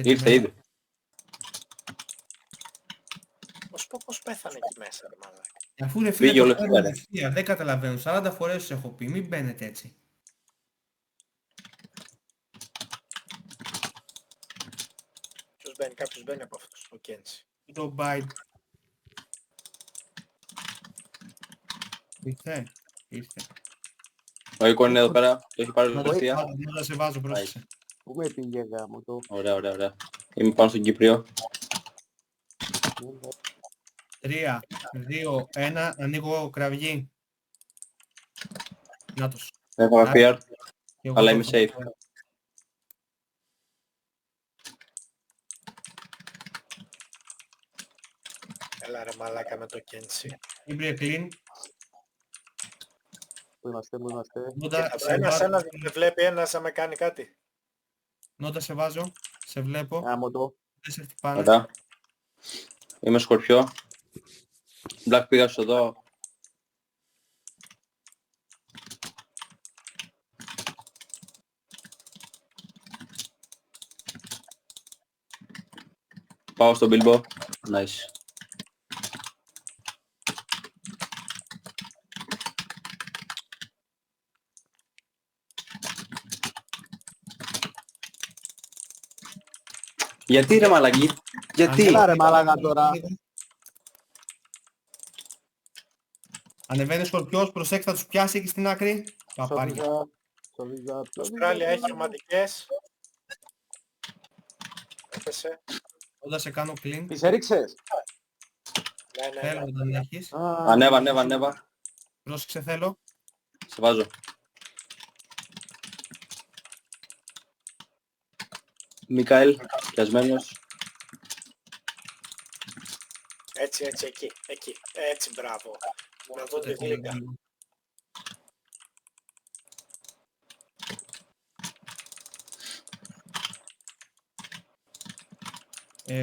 Ήρθε ήδη. Πώς πέθανε εκεί μέσα, ρε μαλάκα. Αφού ρε φίλε Πήγε το όλο παίρνω ευθεία, ρε. ευθεία, δεν καταλαβαίνω. 40 φορές σου έχω πει, μην μπαίνετε έτσι. Κάποιος μπαίνει από αυτούς, ο Κέντσι. Το bite. Ήρθε. Ο Οίκον είναι εδώ πέρα. Το έχει πάρει Να όλη ευθεία. σε βάζω, πρόσεξε. Πού με πήγε γάμο το. Ωραία. Είμαι πάνω στον Κύπριο. 3, 2, 1, ανοίγω κραυγή. Νάτος. Έχω fear, Και εγώ αλλά το είμαι έχω. safe. Έλα ρε μαλάκα με το Κέντσι. Ήμπρια clean. Πού είμαστε. Νότα σε Ένας βάζω. με βλέπει, ένας να με κάνει κάτι. Νότα σε βάζω. Σε βλέπω. Γάμο το. Δεν σε χτυπάνε. Ωραία. Είμαι σκορπιό. Black πήγα στο εδώ. Πάω στον Bilbo. Nice. Γιατί ρε μαλακή, γιατί. Έλα ρε μαλάκα τώρα. Ανεβαίνει σκορπιός, προσέξτε θα τους πιάσει εκεί στην άκρη. Παπάρια. Σοβίζα. Η Αυστράλια έχει ομαδικές. Έπεσε. Όταν σε κάνω clean. Τις έριξες. Ναι. Θέλω όταν έχεις. Ανέβα. Πρόσεξε θέλω. Σε βάζω. Μικαέλ, πιασμένος. Έτσι, εκεί. Έτσι, μπράβο. Να δω τη γλύκα.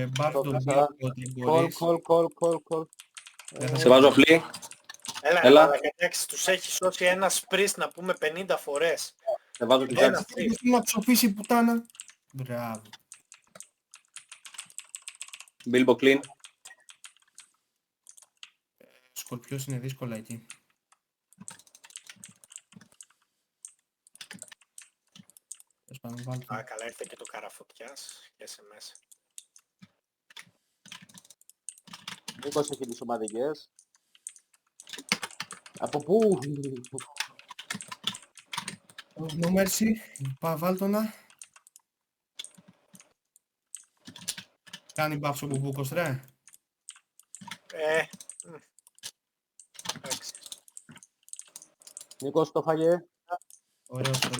Μπάρ τον Σώπησα. Μπίλο όταν μπορείς. Κολ. Σε βάζω φλή. Έλα. Έλα. Εντάξει, τους έχει σώσει ένα σπρις να πούμε 50 φορές. Σε βάζω Ένα κλεισάκι. φρύς. Θέλει να ψοφήσει η πουτάνα. Μπράβο. Bilbo clean. Σκορπιός είναι δύσκολα εκεί. Θες πάμε βάλτε. Α, καλά, ήρθε και το καραφωτιάς. Πιάσε μέσα. Μήπως έχει τις ομαδικές. Από πού? No mercy. Βάλτονα. Κάνει μπάψο ο Μπουμπούκος ρε. Εντάξει. Νίκος το φάγε. Ωραίος. Σε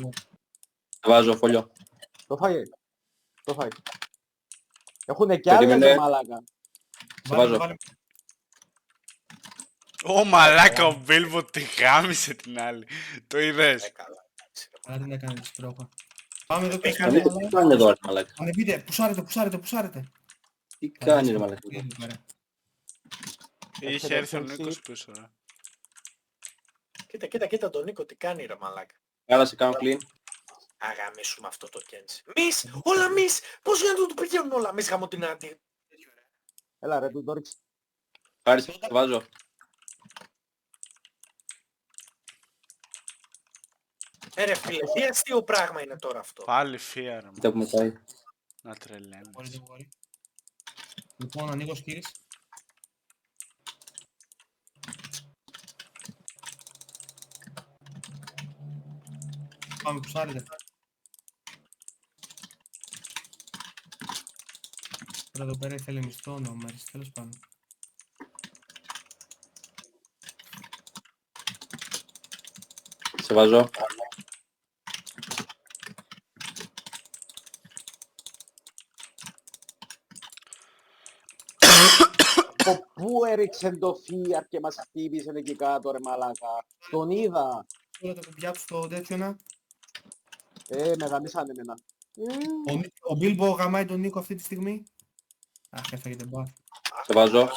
βάζω φωλιό. Το φάγε. Έχουνε κι άλλες Περίμενε. ρε μαλάκα. Σε βάζω. Ω μαλάκα, ο Μπίλμπο τη γάμισε την άλλη. Το είδες. Καλά. Εντάξει, ρε. Αλλά δεν έκανε τη στρόφα. Πάμε εδώ και Έκανε. Τι κάνει εδώ ρε μαλακά. ανεβείτε. Πουσάρετε. Τι κάνει ρε μαλακά. Εδώ πέρα. Είχε έρθει ο Νίκος πίσω. Κοίτα τον Νίκο τι κάνει ρε μαλάκα. Άρα σε κάνω clean. Αγαμίσουμε αυτό το Κέντσι. Όλα μισ! Πώς γίνεται να του πηγαίνουν όλα μισ γαμώ την άντι. Έλα ρε, του το ρίξε. Χάρη σε βάζω. Ρε φίλε, τι αστείο πράγμα είναι τώρα αυτό. Πάλι φίαρα Κοίτα μου. που με πάει. Να τρελαίνεις. Μπορεί. Λοιπόν, ανοίγω σκύρις. Πάμε, πουσάρετε. Τώρα εδώ πέρα ήθελε μισθό νόμερς, τέλος πάντων. Σε βάζω. Από πού έριξε το φίαρ και μας χτύπησε εκεί κάτω ρε μαλάκα. Τον είδα. Όλα τα κουμπιά του στο τέτοιο να. Με γαμίσανε εμένα. Ο Μπίλμπο γαμάει τον Νίκο αυτή τη στιγμή. Αχ, έφαγε την μπαφ. Σε βάζω.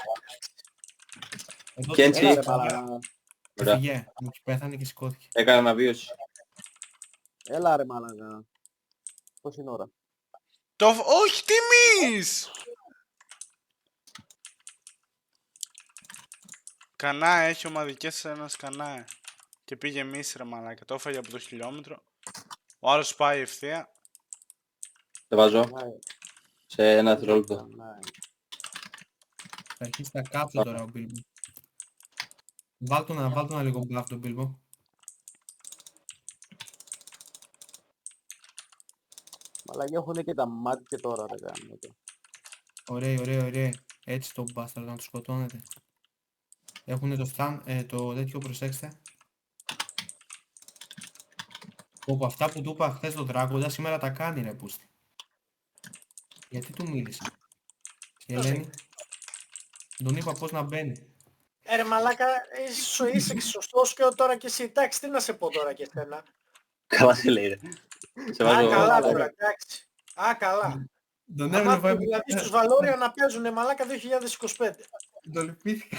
Εδώ Κέντσι. Έλα ρε μαλάκα. Ωραία. Φυγέ, πέθανε και σηκώθηκε. Έκανα αναβίωση. Έλα ρε μαλάκα. Πώς είναι ώρα. Όχι, τιμής! Κανά έχει ομαδικές ένας κανά. Και πήγε μίση ρε μαλάκα. Το έφαγε από το χιλιόμετρο. Ο άλλος πάει ευθεία. Σε βάζω Ναι, σε ένα δευτερόλεπτο. ναι. Θα αρχίσει να κάψω τώρα ο Μπίλμπο. Βάλ' το να λίγο μπλαφ τον Μπίλμπο. Μαλάκα έχουν και τα μάτια τώρα ρε γάμο. Ωραία. Έτσι το μπάσταρ να το σκοτώνετε. Έχουνε το stun, το τέτοιο προσέξτε. Από αυτά που του είπα χθες το Δράκοντα σήμερα τα κάνει ρε πούστη. Γιατί του μίλησα. Η Ελένη. Τον είπα πώς να μπαίνει. Ρε μαλάκα, είσαι σωστός και τώρα και εσύ. Εντάξει, τι να σε πω τώρα και εσένα. Καλά σε λέει ρε. Σε Α, βάζω... καλά τώρα, εντάξει. Α, καλά. Τον Αμά έβλεπα. δηλαδή στους Βαλόρια να παίζουνε μαλάκα 2025. Το λυπήθηκα.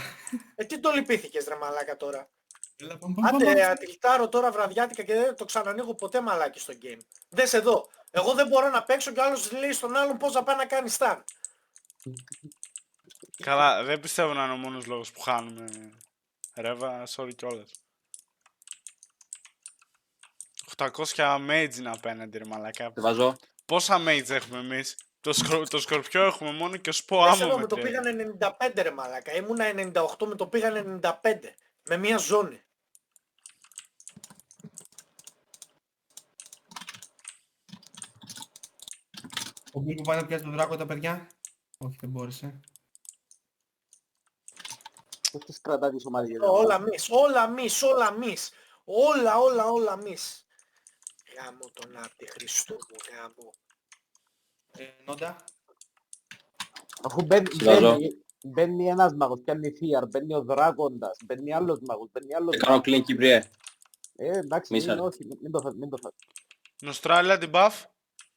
Τι το λυπήθηκες ρε μαλάκα τώρα. Έλα, Άντε ατυλτάρω τώρα βραδιάτικα και δεν το ξανανοίγω ποτέ μαλάκι στο game. Δες εδώ. Εγώ δεν μπορώ να παίξω και ο άλλος λέει στον άλλον πώς να πάει να κάνει stun. Καλά, δεν πιστεύω να είναι ο μόνος λόγος που χάνουμε. Ρέβα, sorry κιόλας. 800 mage είναι απέναντι ρε μαλάκα. Σε βάζω. Πόσα mage έχουμε εμείς? Το σκορπιό έχουμε μόνο και ο σπο Δες εδώ άμμο με το μετράει. πήγανε 95 ρε μαλάκα. Ήμουνα 98 με το πήγανε 95. Με μία ζώνη. Ο Μπίλμπο πάει να πιάσει τον Δράκοντα παιδιά. Όχι δεν μπόρεσε. Πώς τις κρατά τις ομάδες. Όλα μης. Όλα μης. Γάμο τον Άπτη Χριστού μου γάμο. Νόντα. Αφού Συλλάζω. μπαίνει ένας μάγος, πιάνει Φίαρ, μπαίνει ο Δράκοντας, μπαίνει άλλος μάγος, μπαίνει άλλος Κάνω μάγος. clean Κυπριέ. Εντάξει, Μίσα. όχι, μην το φας. Νοστράλια την buff.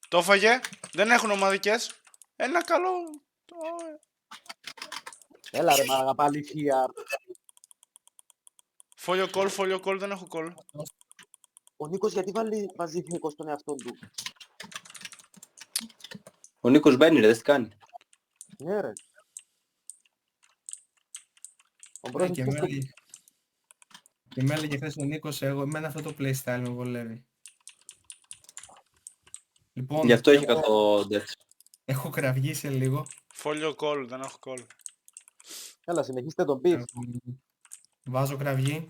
Το έφαγε. Δεν έχουν ομαδικές. Ένα καλό. Έλα ρε μάγα, πάλι Φίαρ. Φόλιο call, δεν έχω call. Ο Νίκος γιατί βάζει ηθικό στον εαυτό του. Ο Νίκος μπαίνει ρε, δεν τι κάνει. Ναι ρε. Ο Και Μπρόζος με έλεγε- και με έλεγε χθες ο Νίκος, εμένα αυτό το playstyle με βολεύει. Λοιπόν, Γι' αυτό έχει κακό death. έχω κραυγεί σε λίγο. Φόλιο call, δεν έχω call. Έλα, συνεχίστε τον πεις. Βάζω κραυγή.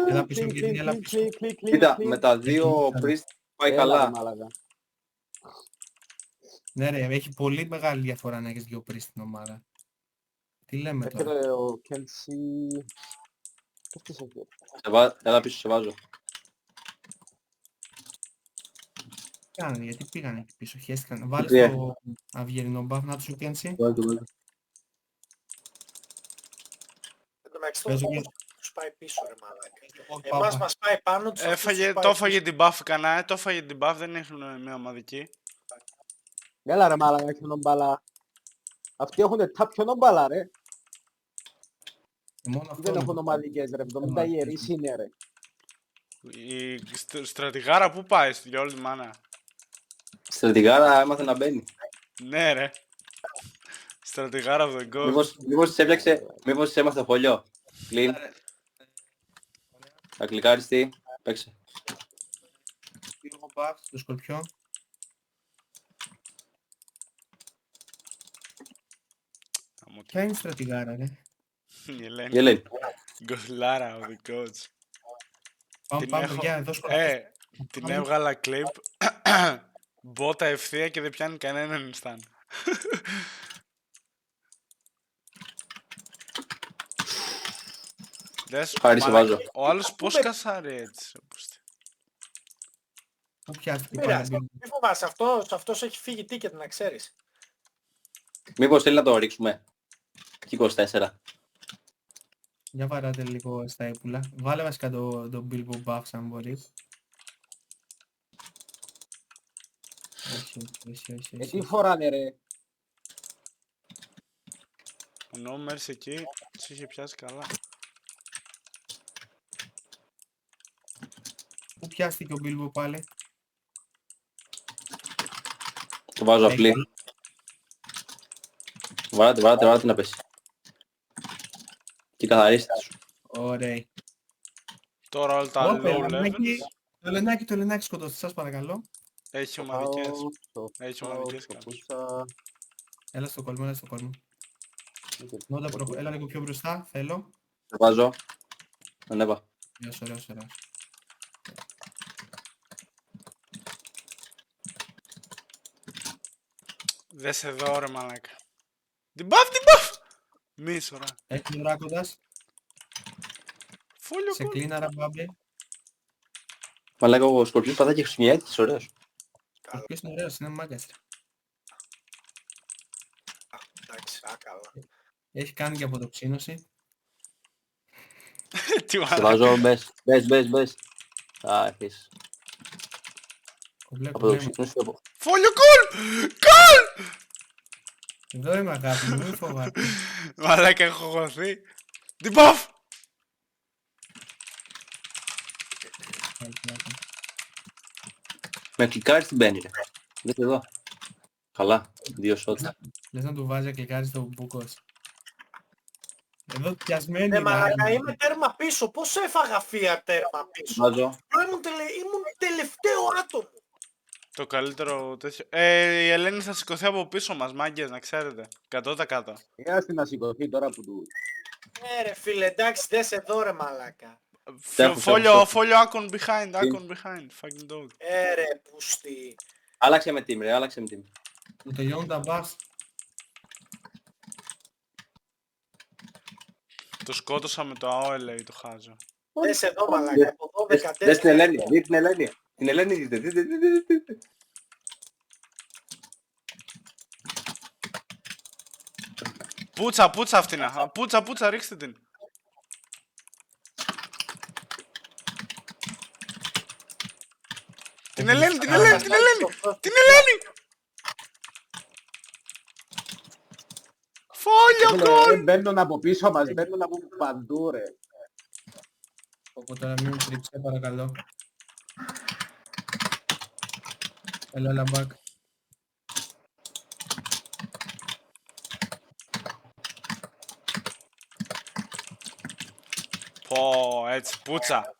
Έλα πίσω, Γκίνη, έλα πίσω. Κοίτα, με τα δύο priest πάει καλά. Ναι ρε, έχει πολύ μεγάλη διαφορά να έχεις δύο πρις στην ομάδα. Τι λέμε τώρα. Έρχεται ο Κέντσι... Πώς τις έχει. Έλα πίσω, σε βάζω. Κάνε, γιατί πήγανε εκεί πίσω, χέστηκαν. Βάλε Yeah. το αυγερινό buff, να τους πιάνσει. Εν τω μεταξύ Παίζω το και- τους πάει πίσω ρε μαλάκα. Όχι, Εμάς πάπα. μας πάει πάνω τους. αυτούς τους πάει Το έφαγε την buff κανένα, το έφαγε την buff, δεν έχουν μια ομαδική. Έλα ρε μάλακα, έχει μπάλα. Αυτοί έχουν τάπιον μπάλα ρε. Μόνο αυτό Δεν είναι έχουν που- ομαδικές ρε, 70 ιερείς είναι ρε. Η στρατηγάρα που πάει στη όλη τη μάνα. Στρατηγάρα έμαθε να μπαίνει. Ναι ρε. Στρατηγάρα of the ghost. Μήπως της έπιαξε, μήπως της έμαθε χωλιό. Clean. Θα κλικάρεις τι, παίξε. Λίγο buff στο σκορπιό. Ποια είναι η στρατηγάρα ρε. Η Ελένη. Η Ελένη. Γκοσλάρα of the gods. Πάμε Την πάμε έχω- παιδιά, εδώ σκορπιό. Την έβγαλα clip. Μπότα ευθεία και δεν πιάνει κανέναν instant. Δες, Χάρη, σε μαλάκα, βάζω. ο άλλος πώς κασάρει έτσι. Πού πιάστηκε Μοίρα, πάλι. Μπίλμπο. Μη φοβάσαι, αυτός έχει φύγει ticket να ξέρεις. Μήπως θέλει να το ρίξουμε. Και 24. Για βαράτε λίγο στα έπουλα. Βάλε βασικά το Bilbo buff αν μπορείς. Όχι. Τι φοράνε ρε. Ο Νόμερς εκεί τους είχε πιάσει καλά. Πού πιάστηκε ο Μπίλμπο πάλι. Το βάζω Έχει απλή. καλό. Βάράτε να πέσει. Και καθαρίστε τους. Ωραία. Τώρα όλα τα Όπε, low levels. Το Λενάκι σκοτώστε, σας παρακαλώ. Έχει Στο ομαδικές. πάω, στο Έχει πάω, ομαδικές στο κάποιος. πούσα. Έλα στο κόλμο, έλα στο κόλμο. Έλα λίγο πιο μπροστά, θέλω. Το βάζω. Ανέβα. Ωραίος. Δες εδώ ρε μαλάκα. Την buff! Μίσο ρε. Έχει τον Δράκοντας. Φόλιο Σε κόλ. κλίναρα, μπάμπη. Μαλάκα ο Σκορπιός πατάκι χρησιμιάτης, ωραίος. Ο ποιος είναι ωραίος, είναι μάγκας. Εντάξει, καλά. Έχει κάνει και αποτοξίνωση. Τι Σε μαλάκα. βάζω, μπες. Α, έχεις. Κομπλέ. Από το ξύπνος και από... Φόλιο κόλ! Κόλ! Εδώ είμαι αγάπη μου, μη φοβάται. Μαλάκα έχω χωθεί. Την buff! Με κλικάρεις την μπαίνει ρε. Δες εδώ. Καλά. 2 shots. Λες να του βάζει κλικάρι στο μπουκός. Εδώ πιασμένη Ναι, είναι, μαλάκα, άλλη. είμαι τέρμα πίσω. Πώς έφαγα φία τέρμα πίσω. Βάζω. Ήμουν τελευταίο άτομο. Το καλύτερο τέτοιο. Η Ελένη θα σηκωθεί από πίσω μας, μάγκες, να ξέρετε. 100%. Χρειάζεται να σηκωθεί τώρα που του... Ναι ρε φίλε, εντάξει, δες εδώ ρε μαλάκα. Φόλιο Akon behind. Fucking dog. Ρε πούστη. Άλλαξε με team ρε, Του τελειώνουν τα buffs. Το σκότωσα με το AOL, το χάζω. Δες εδώ μαλάκα, από 12 Δες την Ελένη, τέτοια. δείτε την Ελένη. Την Ελένη δείτε. Πούτσα αυτήν. Πούτσα, ρίξτε την. Την Ελένη! Φόλιο κόλ! Μπαίνουν από πίσω μας, μπαίνουν από παντού ρε. Οπότε τώρα μην τρίψε, παρακαλώ. Έλα, back. Πω, έτσι, πούτσα.